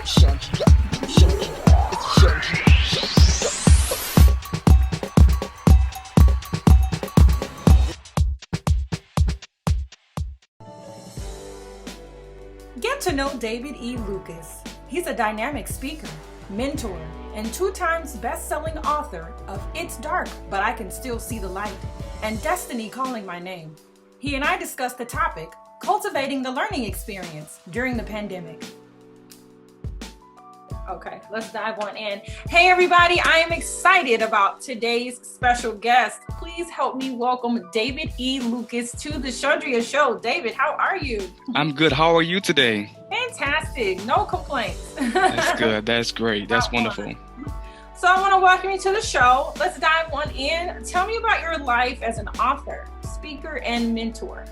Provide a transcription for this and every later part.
Chundria, Chundria, it's Chundria Show. Get to know David E. Lucas. He's a dynamic speaker, mentor, and 2 times best-selling author of It's Dark, But I Can Still See the Light, and Destiny Calling My Name. He and I discussed the topic, cultivating the learning experience during the pandemic. Okay, let's dive on in. Hey everybody, I am excited about today's special guest. Please help me welcome David E. Lucas to the Chundria Show. David, how are you? I'm good. How are you today? Fantastic. No complaints. That's good. That's great. That's wonderful. So I want to welcome you to the show. Let's dive on in. Tell me about your life as an author, speaker, and mentor.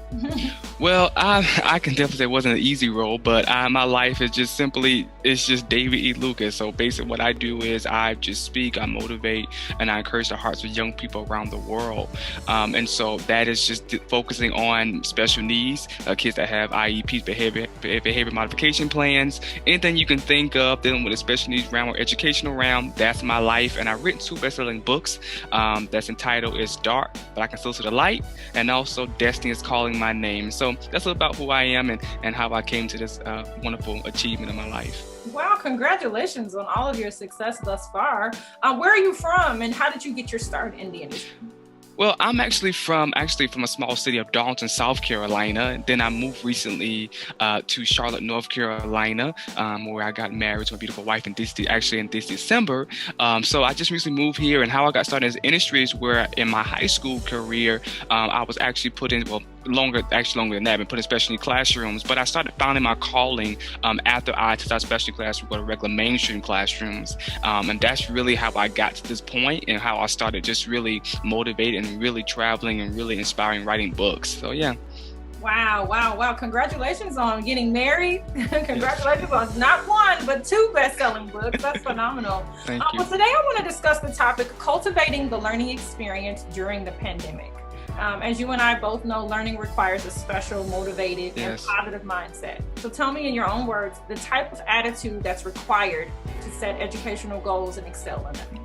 Well, I can definitely say it wasn't an easy role, but my life is just David E. Lucas. So basically what I do is I just speak, I motivate, and I encourage the hearts of young people around the world. And so that is just focusing on special needs, kids that have IEPs, behavior modification plans, anything you can think of dealing with the special needs realm or educational realm. That's my life. And I've written 2 best-selling books that's entitled It's Dark, But I Can Still See the Light, and also Destiny is Calling My Name. So that's about who I am and how I came to this wonderful achievement in my life. Wow, congratulations on all of your success thus far. Where are you from and how did you get your start in the industry? Well, I'm actually from a small city of Dalton, South Carolina. Then I moved recently to Charlotte, North Carolina, where I got married to a beautiful wife in this December. So I just recently moved here, and how I got started in this industry is where in my high school career, I was actually put in, longer than that, been put in special needs classrooms. But I started finding my calling after I took out special needs classroom, go to regular mainstream classrooms. And that's really how I got to this point and how I started just really motivated and really traveling and really inspiring writing books. So yeah. Wow. Congratulations on getting married. Congratulations on not 1, but 2 best-selling books. That's phenomenal. Thank you. Well, today I want to discuss the topic, cultivating the learning experience during the pandemic. As you and I both know, learning requires a special, motivated, and positive mindset. So tell me in your own words, the type of attitude that's required to set educational goals and excel in them.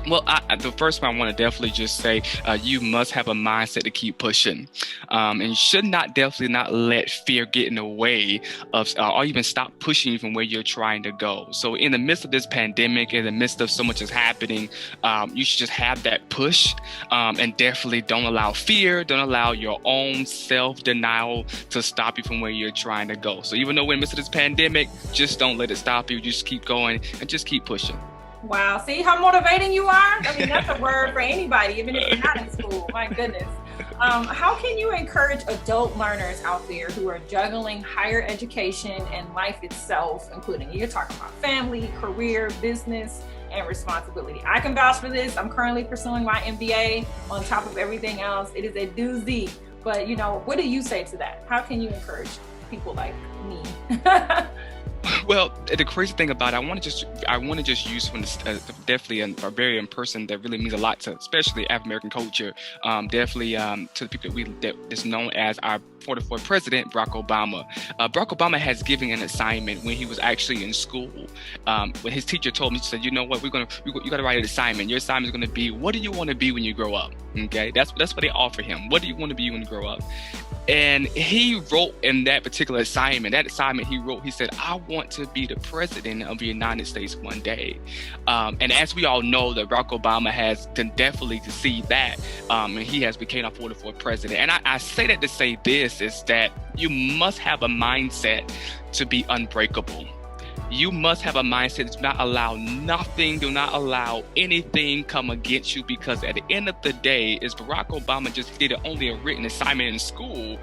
Well, the first one I want to definitely just say, you must have a mindset to keep pushing, and you should definitely not let fear get in the way of, or even stop pushing you from where you're trying to go. So in the midst of this pandemic, in the midst of so much is happening, you should just have that push, and definitely don't allow fear, don't allow your own self-denial to stop you from where you're trying to go. So even though we're in the midst of this pandemic, just don't let it stop you. Just keep going and just keep pushing. Wow, see how motivating you are? I mean, that's a word for anybody, even if you're not in school. My goodness. How can you encourage adult learners out there who are juggling higher education and life itself, including you're talking about family, career, business, and responsibility? I can vouch for this. I'm currently pursuing my MBA on top of everything else. It is a doozy. But, what do you say to that? How can you encourage people like me? Well, the crazy thing about it, I want to just use one definitely a very person that really means a lot to, especially African American culture. Definitely to the people that is known as our 44th president, Barack Obama. Barack Obama has given an assignment when he was actually in school. When his teacher told me, she said, "You know what? You got to write an assignment. Your assignment is going to be, what do you want to be when you grow up?" Okay, that's what they offer him. What do you want to be when you grow up? And he wrote in that particular assignment, he said, "I want to be the president of the United States one day." And as we all know, that Barack Obama has definitely see that, and he has become our 44th president. And I say that to say this, is that you must have a mindset to be unbreakable. You must have a mindset to not allow nothing, do not allow anything come against you, because at the end of the day, is Barack Obama just did only a written assignment in school.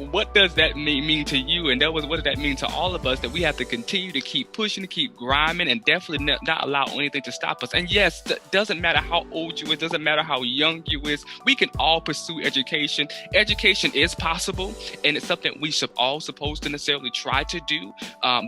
What does that mean to you? And what does that mean to all of us? That we have to continue to keep pushing, to keep grinding, and definitely not allow anything to stop us. And yes, it doesn't matter how old you is, doesn't matter how young you is, we can all pursue education. Education is possible, and it's something we should all supposed to necessarily try to do.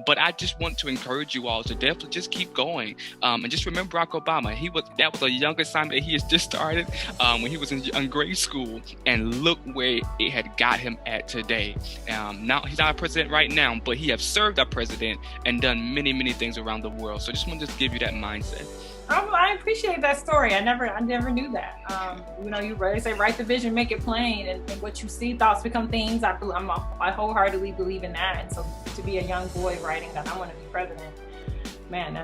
But I just want to encourage you all to definitely just keep going. And just remember Barack Obama. That was a young assignment that he has just started when he was in grade school, and look where it had got him at today. Now he's not a president right now, but he has served our president and done many, many things around the world. So I just want to give you that mindset. I appreciate that story. I never knew that. You say write the vision, make it plain, and what you see, thoughts become things. I wholeheartly believe in that. And so to be a young boy writing that I want to be president, man,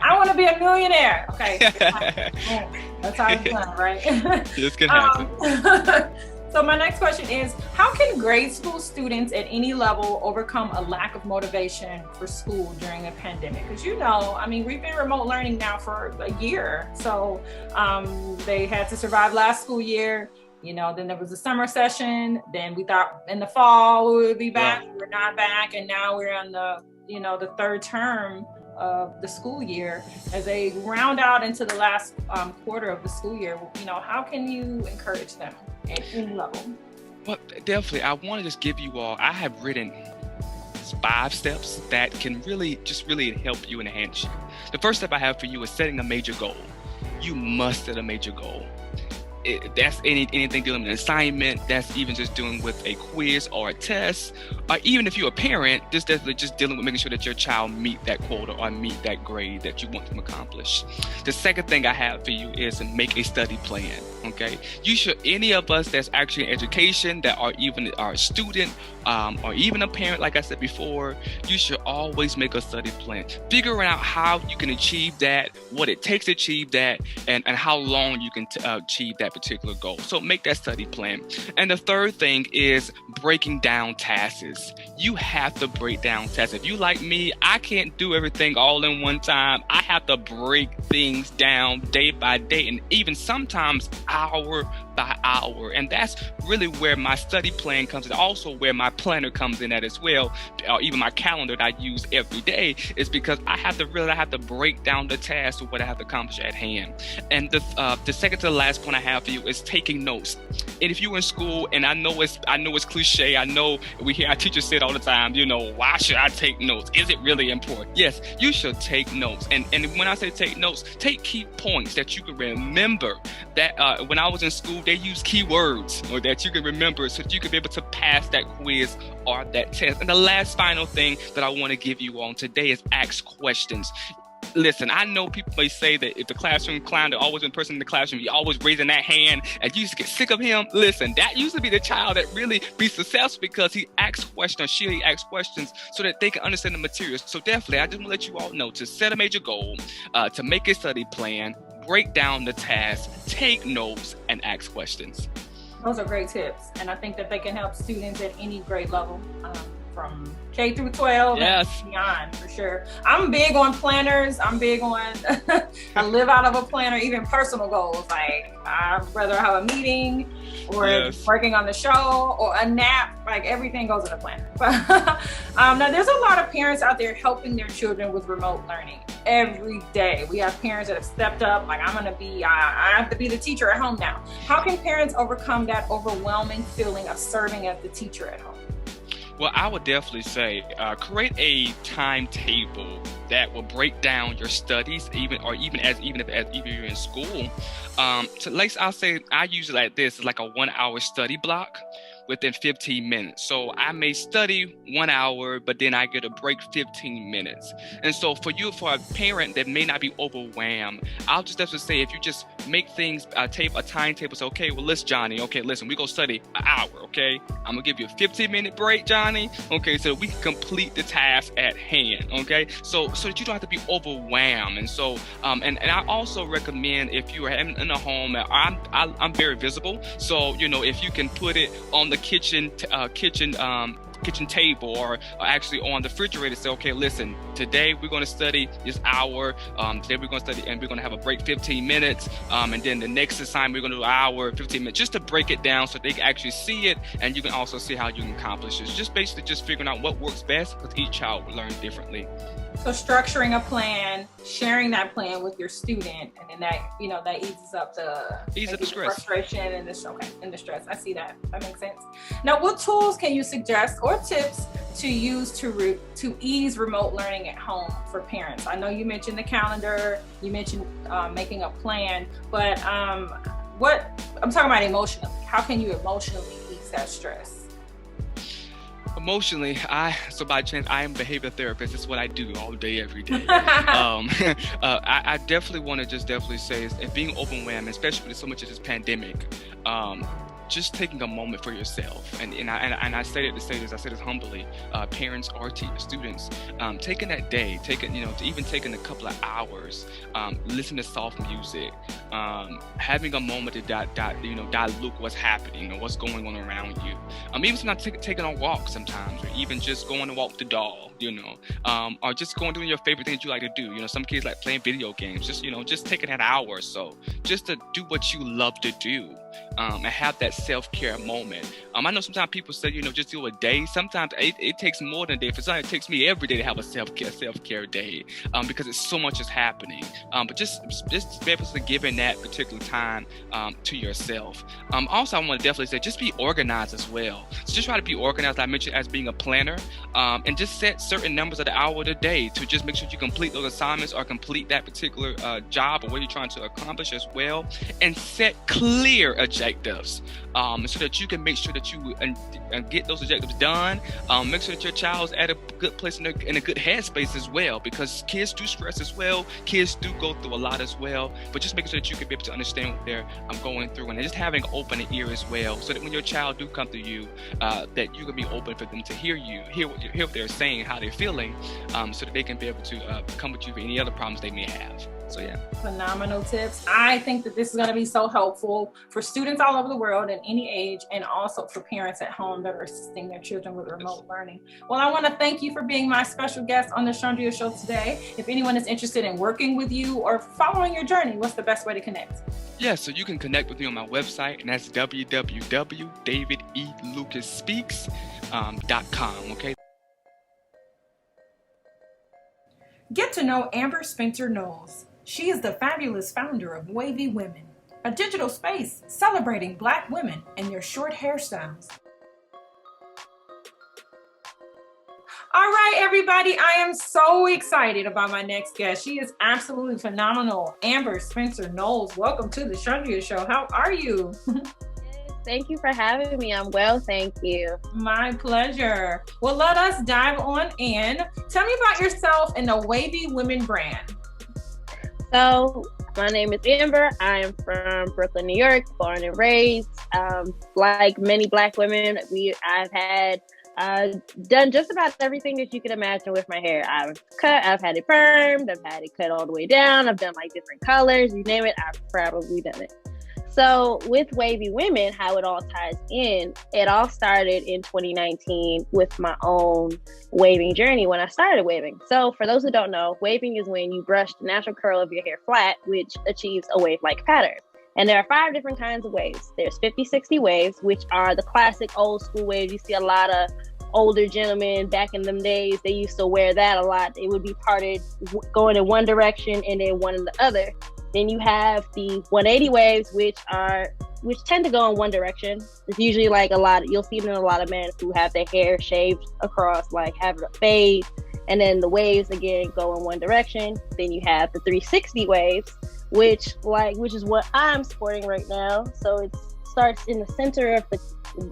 I want to be a millionaire. Okay, that's how it's done, right? This can happen. So my next question is, how can grade school students at any level overcome a lack of motivation for school during a pandemic? Because we've been remote learning now for a year. So they had to survive last school year. Then there was a summer session. Then we thought in the fall we would be back. Yeah. We're not back. And now we're on the third term of the school year. As they round out into the last quarter of the school year, how can you encourage them at any level? Well, definitely. I want to just give you all, I have written 5 steps that can really help you and enhance you. The first step I have for you is setting a major goal. You must set a major goal. That's anything dealing with an assignment, that's even just dealing with a quiz or a test, or even if you're a parent, just dealing with making sure that your child meet that quota or meet that grade that you want them to accomplish. The second thing I have for you is to make a study plan, okay? Any of us that's actually in education, that are even a student, or even a parent, like I said before, you should always make a study plan. Figuring out how you can achieve that, what it takes to achieve that, and how long you can achieve that particular goal. So make that study plan. And the third thing is breaking down tasks. You have to break down tasks. If you like me, I can't do everything all in one time. I have to break things down day by day, and even sometimes hour by hour. And that's really where my study plan comes in. Also where my planner comes in at as well, or even my calendar that I use every day, is because I have to break down the tasks of what I have to accomplish at hand. And the second to the last point I have for you is taking notes. And if you're in school, and I know it's cliche, I know we hear our teachers say it all the time, why should I take notes? Is it really important? Yes, you should take notes. And when I say take notes, take key points that you can remember. That when I was in school, they used keywords or that you can remember so that you can be able to pass that quiz or that test. And the last final thing that I want to give you on today is ask questions. Listen, I know people may say that if the classroom clown, they're always in person in the classroom, you're always raising that hand and you used to get sick of him. Listen, that used to be the child that really be successful because he asks questions, she asks questions so that they can understand the material. So definitely, I just want to let you all know to set a major goal, to make a study plan, break down the task, take notes, and ask questions. Those are great tips. And I think that they can help students at any grade level, from K through 12 and beyond, for sure. I'm big on planners. I live out of a planner, even personal goals. Like I'd rather have a meeting or working on the show or a nap, like everything goes in a planner. Now there's a lot of parents out there helping their children with remote learning every day. We have parents that have stepped up, like I have to be the teacher at home now. How can parents overcome that overwhelming feeling of serving as the teacher at home? Well, I would definitely say create a timetable that will break down your studies, even if you're in school. I'll say I use it like this: it's like a 1 hour study block within 15 minutes. So I may study 1 hour, but then I get a break 15 minutes. And so for a parent that may not be overwhelmed, I'll just have to say, if you just make things a timetable, say, okay, well, listen, Johnny, okay, listen, we gonna study an hour, okay? I'm gonna give you a 15-minute break, Johnny, okay, so we can complete the task at hand, okay? So that you don't have to be overwhelmed. And so, and I also recommend, if you are in a home, I'm very visible, so, if you can put it on the kitchen table or actually on the refrigerator, say, okay, listen, today we're going to study this hour, today we're going to study and we're going to have a break 15 minutes, and then the next assignment we're going to do an hour, 15 minutes, just to break it down so they can actually see it, and you can also see how you can accomplish it. Just basically just figuring out what works best, because each child will learn differently. So structuring a plan, sharing that plan with your student, and then that, that eases up the stress, frustration and the stress. I see that. That makes sense. Now, what tools can you suggest or tips to use to ease remote learning at home for parents? I know you mentioned the calendar, you mentioned making a plan, but what I'm talking about emotionally. How can you emotionally ease that stress? Emotionally, so by chance, I am a behavioral therapist. It's what I do all day, every day. I definitely want to just definitely say is being overwhelmed, especially with so much of this pandemic, just taking a moment for yourself. And I say it to say this, I say this humbly, parents or students, taking that day, even taking a couple of hours, listen to soft music, having a moment to dilute what's happening or what's going on around you. Even sometimes taking a walk sometimes, or even just going to walk the dog, or just going doing your favorite things you like to do. Some kids like playing video games, just taking an hour or so, just to do what you love to do, and have that self-care moment. I know sometimes people say, just do a day. Sometimes it takes more than a day. For some, it takes me every day to have a self-care day, because it's so much is happening. But just be able to give in that particular time to yourself. Also, I want to definitely say, just be organized as well. So just try to be organized. I mentioned as being a planner, and just set certain numbers of the hour of the day to just make sure you complete those assignments or complete that particular job or what you're trying to accomplish as well, and set clear objectives, so that you can make sure that you get those objectives done. Make sure that your child's at a good place in a good headspace as well, because kids do stress as well. Kids do go through a lot as well, but just making sure that you can be able to understand what they're going through, and just having open ear as well, so that when your child do come to you, that you can be open for them to hear what they're saying, how they're feeling, so that they can be able to come with you for any other problems they may have. So yeah. Phenomenal tips. I think that this is going to be so helpful for students all over the world at any age, and also for parents at home that are assisting their children with remote learning. Well, I want to thank you for being my special guest on the Chundria Show today. If anyone is interested in working with you or following your journey, what's the best way to connect? Yeah, so you can connect with me on my website, and that's www.davidelucasspeaks.com. Okay. Get to know Amber Spencer-Knowles. She is the fabulous founder of Wavy Women, a digital space celebrating Black women and their short hairstyles. All right, everybody, I am so excited about my next guest. She is absolutely phenomenal. Amber Spencer-Knowles, welcome to the Chundria Show. How are you? Thank you for having me. I'm well, thank you. My pleasure. Well, let us dive on in. Tell me about yourself and the Wavy Women brand. So, my name is Amber. I am from Brooklyn, New York, born and raised. Like many Black women, I've had done just about everything that you can imagine with my hair. I've had it permed, I've had it cut all the way down, I've done like different colors, you name it, I've probably done it. So with Wavy Women, how it all ties in, it all started in 2019 with my own waving journey when I started waving. So for those who don't know, waving is when you brush the natural curl of your hair flat, which achieves a wave-like pattern. And there are 5 different kinds of waves. There's 50-60 waves, which are the classic old school waves. You see a lot of older gentlemen back in them days, they used to wear that a lot. It would be parted going in one direction and then one in the other. Then you have the 180 waves, which tend to go in one direction. It's usually like you'll see them in a lot of men who have their hair shaved across, like have it fade. And then the waves again go in one direction. Then you have the 360 waves, which is what I'm sporting right now. So it starts in the center of the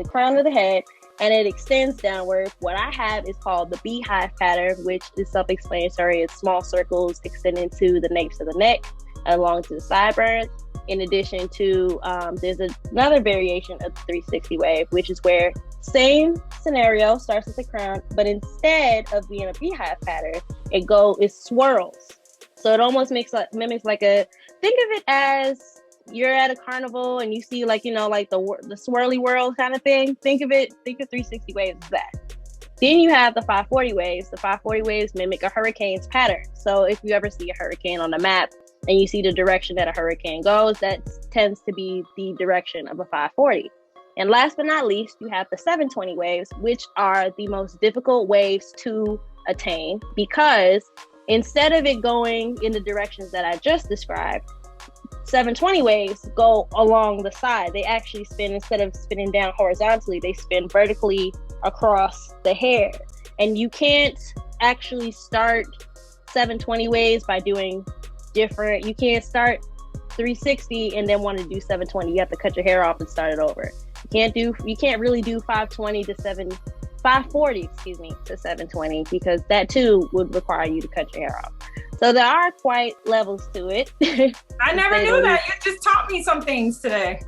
crown of the head, and it extends downward. What I have is called the beehive pattern, which is self-explanatory. It's small circles extending to the nape of the neck, along to the sideburns. In addition to, there's another variation of the 360 wave, which is where same scenario starts at the crown, but instead of being a beehive pattern, it swirls. So it almost mimics think of it as you're at a carnival and you see like the swirly whirl kind of thing. Think of 360 waves as that. Then you have the 540 waves. The 540 waves mimic a hurricane's pattern. So if you ever see a hurricane on the map and you see the direction that a hurricane goes, that tends to be the direction of a 540. And last but not least, you have the 720 waves, which are the most difficult waves to attain because instead of it going in the directions that I just described, 720 waves go along the side. They actually spin, instead of spinning down horizontally, they spin vertically across the hair. And you can't actually start 720 waves by doing different, you can't start 360 and then want to do 720. You have to cut your hair off and start it over. You can't really do 540 to 720, because that too would require you to cut your hair off. So there are quite levels to it. I never knew that. You just taught me some things today.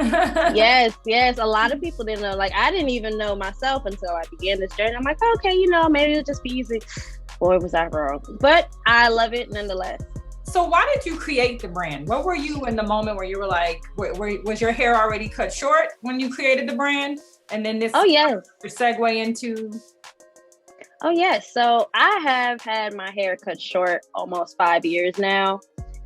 Yes. A lot of people didn't know. Like, I didn't even know myself until I began this journey. I'm like, okay, maybe it'll just be easy. Boy, was I wrong. But I love it nonetheless. So why did you create the brand? What were you in the moment where you were like, was your hair already cut short when you created the brand? And then this your segue into... Oh, yes. So I have had my hair cut short almost 5 years now.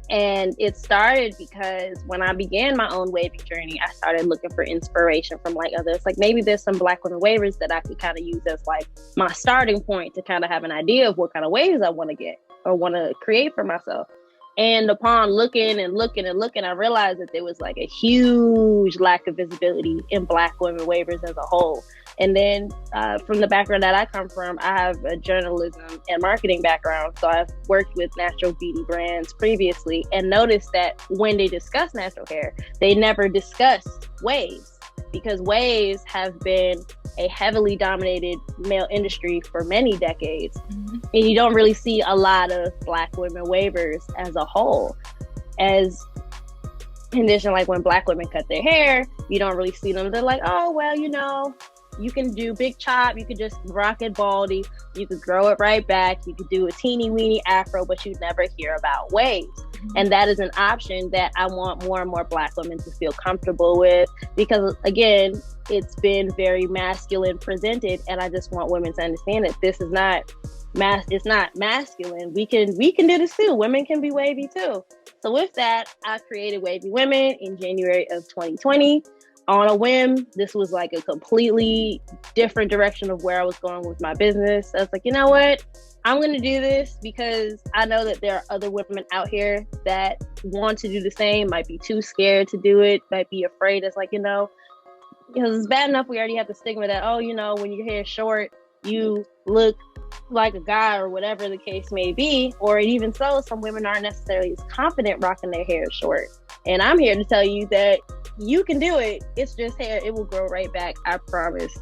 And it started because when I began my own waving journey, I started looking for inspiration from like others. Like, maybe there's some Black women wavers that I could kind of use as like my starting point to kind of have an idea of what kind of waves I want to get or want to create for myself. And upon looking, I realized that there was like a huge lack of visibility in Black women wavers as a whole. And then from the background that I come from, I have a journalism and marketing background. So I've worked with natural beauty brands previously and noticed that when they discuss natural hair, they never discuss waves, because waves have been a heavily dominated male industry for many decades. Mm-hmm. And you don't really see a lot of Black women wavers as a whole. As in addition, like when Black women cut their hair, you don't really see them. They're like, oh, well, you can do big chop, you could just rock it baldy, you could grow it right back, you could do a teeny weeny afro, but you never hear about waves. Mm-hmm. And that is an option that I want more and more Black women to feel comfortable with, because again, it's been very masculine presented, and I just want women to understand that this is not it's not masculine. We can do this too. Women can be wavy too. So with that, I created Wavy Women in January of 2020. On a whim. This was like a completely different direction of where I was going with my business. I was like, you know what? I'm going to do this because I know that there are other women out here that want to do the same, might be too scared to do it, might be afraid. It's like, because it's bad enough we already have the stigma that, when your hair is short, you look like a guy or whatever the case may be. Or even so, some women aren't necessarily as confident rocking their hair short. And I'm here to tell you that you can do it. It's just hair. It will grow right back. I promise.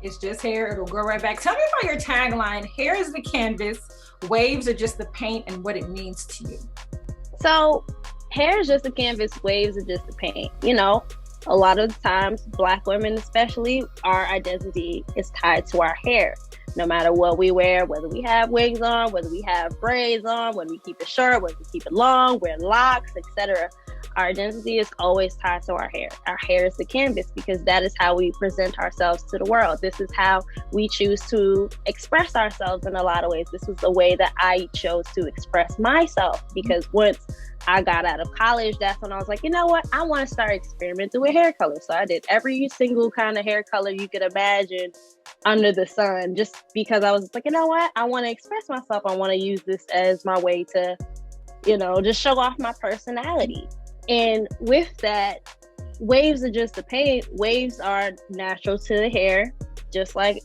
It's just hair. It'll grow right back. Tell me about your tagline. Hair is the canvas. Waves are just the paint, and what it means to you. So hair is just the canvas. Waves are just the paint. A lot of the times, Black women especially, our identity is tied to our hair. No matter what we wear, whether we have wigs on, whether we have braids on, whether we keep it short, whether we keep it long, wear locks, etc. Our identity is always tied to our hair. Our hair is the canvas because that is how we present ourselves to the world. This is how we choose to express ourselves in a lot of ways. This was the way that I chose to express myself, because once I got out of college, that's when I was like, you know what? I want to start experimenting with hair color. So I did every single kind of hair color you could imagine under the sun, just because I was like, you know what? I want to express myself. I want to use this as my way to, just show off my personality. And with that, waves are just the paint. Waves are natural to the hair, just like,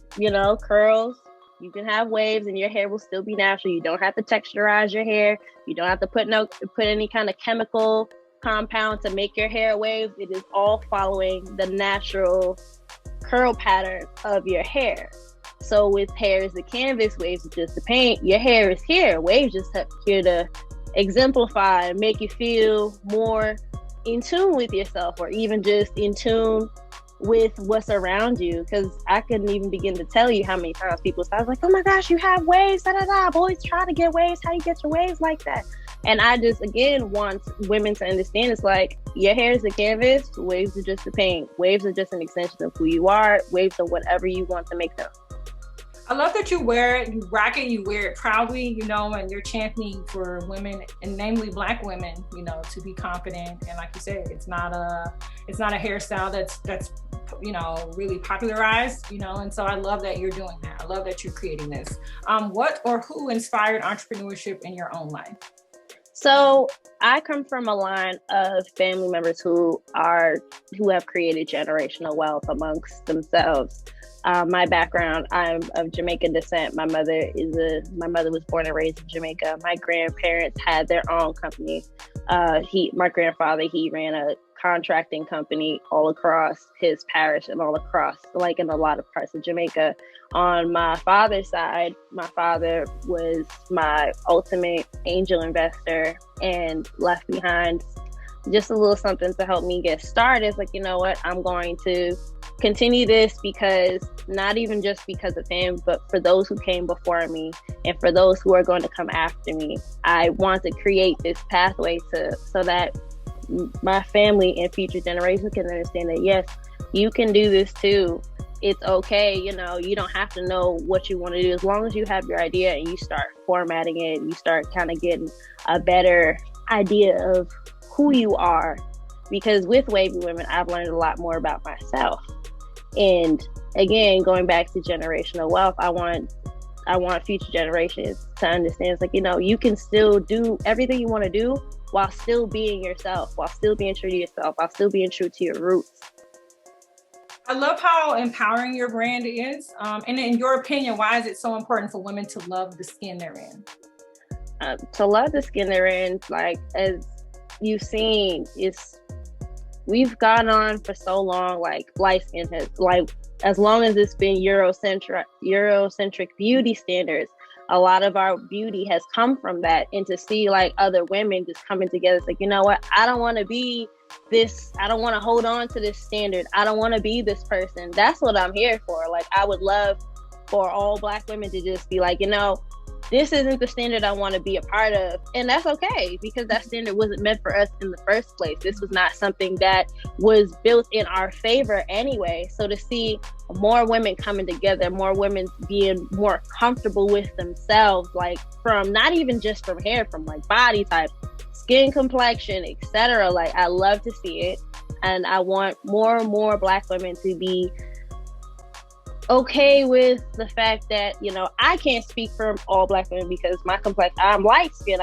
curls. You can have waves and your hair will still be natural. You don't have to texturize your hair. You don't have to put any kind of chemical compound to make your hair waves. It is all following the natural curl pattern of your hair. So with hair is the canvas, waves is just the paint. Your hair is here. Waves just here to exemplify and make you feel more in tune with yourself, or even just in tune with what's around you. Because I couldn't even begin to tell you how many times people say, like, oh my gosh, you have waves, boys try to get waves. How you get your waves like that? And I just, again, want women to understand, it's like, your hair is the canvas, waves are just the paint. Waves are just an extension of who you are. Waves are whatever you want to make them. I love that you wear it, you rock it, you wear it proudly, and you're championing for women, and namely Black women, to be confident. And like you said, it's not a hairstyle that's really popularized, and so I love that you're doing that. I love that you're creating this. What or who inspired entrepreneurship in your own life? So I come from a line of family members who have created generational wealth amongst themselves. My background, I'm of Jamaican descent. My mother was born and raised in Jamaica. My grandparents had their own company. My grandfather, he ran a contracting company all across his parish and all across, like in a lot of parts of Jamaica. On my father's side, my father was my ultimate angel investor and left behind just a little something to help me get started. It's like, you know what, I'm going to continue this because not even just because of him, but for those who came before me and for those who are going to come after me. I want to create this pathway so that my family and future generations can understand that, yes, you can do this too. It's okay. You don't have to know what you want to do. As long as you have your idea and you start formatting it, you start kind of getting a better idea of who you are. Because with Wavy Women, I've learned a lot more about myself. And again, going back to generational wealth, I want future generations to understand, it's like, you can still do everything you want to do while still being yourself, while still being true to yourself, while still being true to your roots. I love how empowering your brand is. And in your opinion, why is it so important for women to love the skin they're in? To love the skin they're in, like, as you've seen, we've gone on for so long, like light skin has, like, as long as it's been Eurocentric beauty standards, a lot of our beauty has come from that. And to see like other women just coming together, it's like, you know what, I don't want to be this, I don't want to hold on to this standard, I don't want to be this person. That's what I'm here for. Like, I would love for all Black women to just be like, this isn't the standard I want to be a part of. And that's okay, because that standard wasn't meant for us in the first place. This was not something that was built in our favor anyway. So to see more women coming together, more women being more comfortable with themselves, like from not even just from hair, from like body type, skin complexion, etc. Like, I love to see it. And I want more and more Black women to be okay with the fact that, I can't speak for all Black women because I'm light skinned.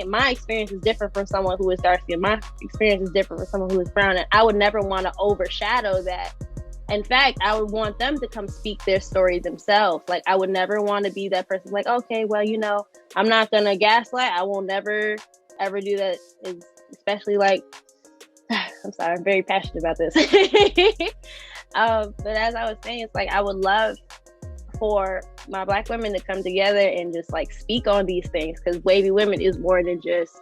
My experience is different from someone who is dark skinned. My experience is different from someone who is brown. And I would never want to overshadow that. In fact, I would want them to come speak their story themselves. Like, I would never want to be that person like, okay, well, I'm not going to gaslight. I will never, ever do that. Especially like, I'm sorry, I'm very passionate about this. But as I was saying, it's like, I would love for my Black women to come together and just like speak on these things, because Wavy Women is more than just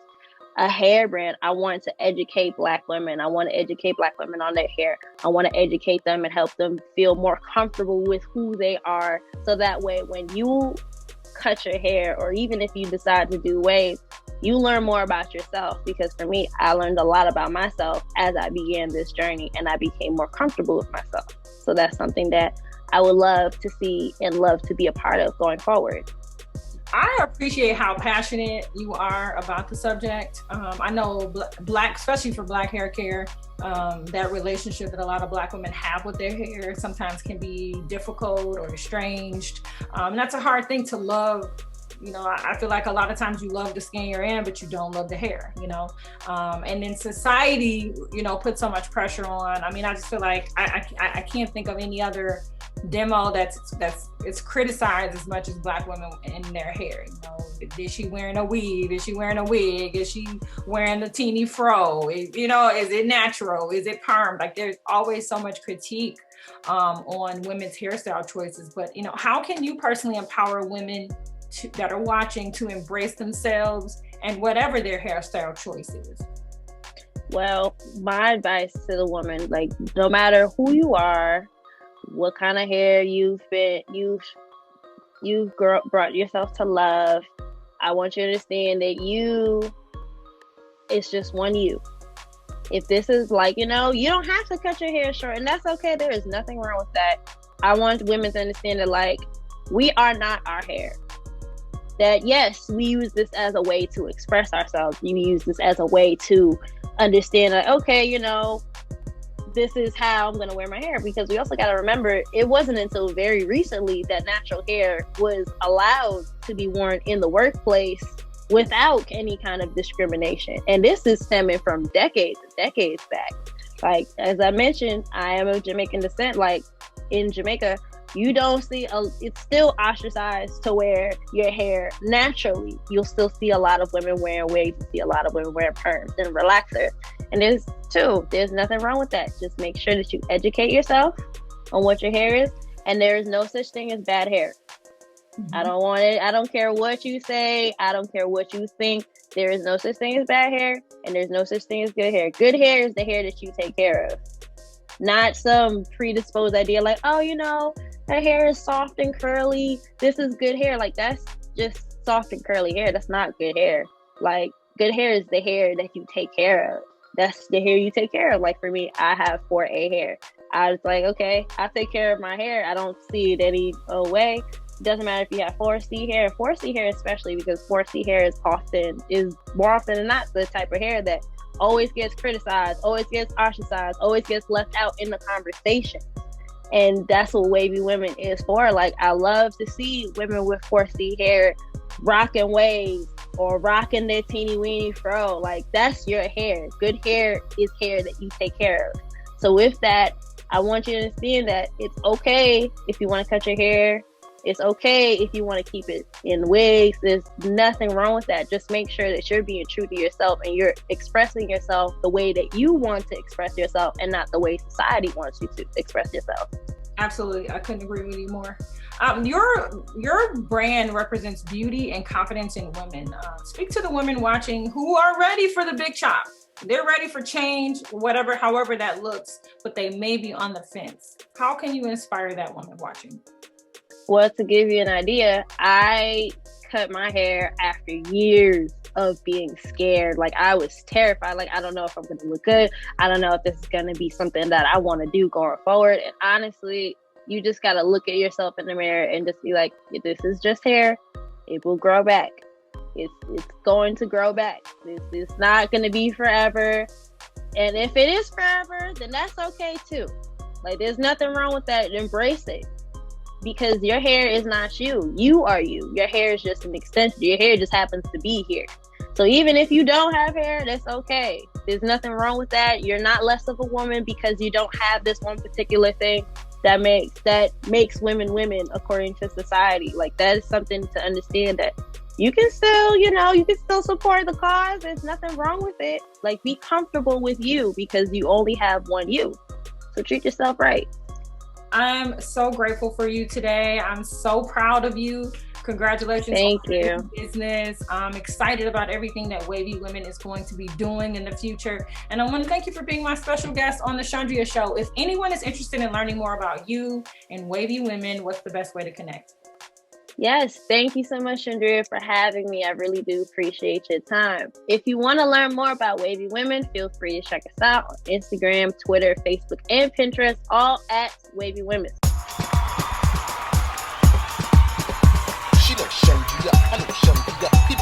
a hair brand. I want to educate Black women. I want to educate Black women on their hair. I want to educate them and help them feel more comfortable with who they are. So that way, when you cut your hair, or even if you decide to do waves, you learn more about yourself. Because for me, I learned a lot about myself as I began this journey, and I became more comfortable with myself. So that's something that I would love to see and love to be a part of going forward. I appreciate how passionate you are about the subject. I know Black, especially for Black hair care, that relationship that a lot of Black women have with their hair sometimes can be difficult or estranged. And that's a hard thing to love. I feel like a lot of times you love the skin you're in, but you don't love the hair, and then society, puts so much pressure on. I mean, I just feel like I can't think of any other demo it's criticized as much as Black women in their hair. Is she wearing a weave? Is she wearing a wig? Is she wearing the teeny fro? Is it natural? Is it permed? Like, there's always so much critique on women's hairstyle choices. But how can you personally empower women that are watching to embrace themselves and whatever their hairstyle choice is? Well, my advice to the woman, like, no matter who you are, what kind of hair you've brought yourself to love, I want you to understand that it's just one you. If this is like, you don't have to cut your hair short, and that's okay. There is nothing wrong with that. I want women to understand that, like, we are not our hair. That, yes, we use this as a way to express ourselves. We use this as a way to understand, like, okay, this is how I'm going to wear my hair. Because we also got to remember, it wasn't until very recently that natural hair was allowed to be worn in the workplace without any kind of discrimination. And this is stemming from decades and decades back. Like, as I mentioned, I am of Jamaican descent. Like, in Jamaica, you don't see, it's still ostracized to wear your hair naturally. You'll still see a lot of women wearing wigs. You see a lot of women wearing perms and relaxers. And there's nothing wrong with that. Just make sure that you educate yourself on what your hair is. And there is no such thing as bad hair. Mm-hmm. I don't want it. I don't care what you say. I don't care what you think. There is no such thing as bad hair, and there's no such thing as good hair. Good hair is the hair that you take care of. Not some predisposed idea like, oh, her hair is soft and curly. This is good hair. Like, that's just soft and curly hair. That's not good hair. Like, good hair is the hair that you take care of. That's the hair you take care of. Like, for me, I have 4A hair. I was like, okay, I take care of my hair. I don't see it any way. It doesn't matter if you have 4C hair. 4C hair especially, because 4C hair is more often than not the type of hair that always gets criticized, always gets ostracized, always gets left out in the conversation. And that's what wavy women is for. Like, I love to see women with 4C hair rocking waves or rocking their teeny weeny fro. Like, that's your hair. Good hair is hair that you take care of. So with that, I want you to understand that it's okay if you want to cut your hair. It's okay if you want to keep it in wigs. There's nothing wrong with that. Just make sure that you're being true to yourself and you're expressing yourself the way that you want to express yourself and not the way society wants you to express yourself. Absolutely. I couldn't agree with you more. Your brand represents beauty and confidence in women. Speak to the women watching who are ready for the big chop. They're ready for change, however that looks, but they may be on the fence. How can you inspire that woman watching? Well, to give you an idea, I cut my hair after years of being scared. Like, I was terrified. Like, I don't know if I'm going to look good. I don't know if this is going to be something that I want to do going forward. And honestly, you just got to look at yourself in the mirror and just be like, this is just hair. It will grow back. It's going to grow back. It's not going to be forever. And if it is forever, then that's okay too. Like, there's nothing wrong with that. Embrace it. Because your hair is not you. You are you. Your hair is just an extension. Your hair just happens to be here. So even if you don't have hair, that's okay. There's nothing wrong with that. You're not less of a woman because you don't have this one particular thing that makes women women according to society. Like, that is something to understand, that you can still, you can still support the cause. There's nothing wrong with it. Like, be comfortable with you because you only have one you. So treat yourself right. I'm so grateful for you today. I'm so proud of you. Congratulations. Thank you. Business. I'm excited about everything that Wavy Women is going to be doing in the future. And I want to thank you for being my special guest on the Chundria Show. If anyone is interested in learning more about you and Wavy Women, what's the best way to connect? Yes, thank you so much, Chundria, for having me. I really do appreciate your time. If you want to learn more about Wavy Women, feel free to check us out on Instagram, Twitter, Facebook, and Pinterest, all at Wavy Women. She like Chundria, I like Chundria.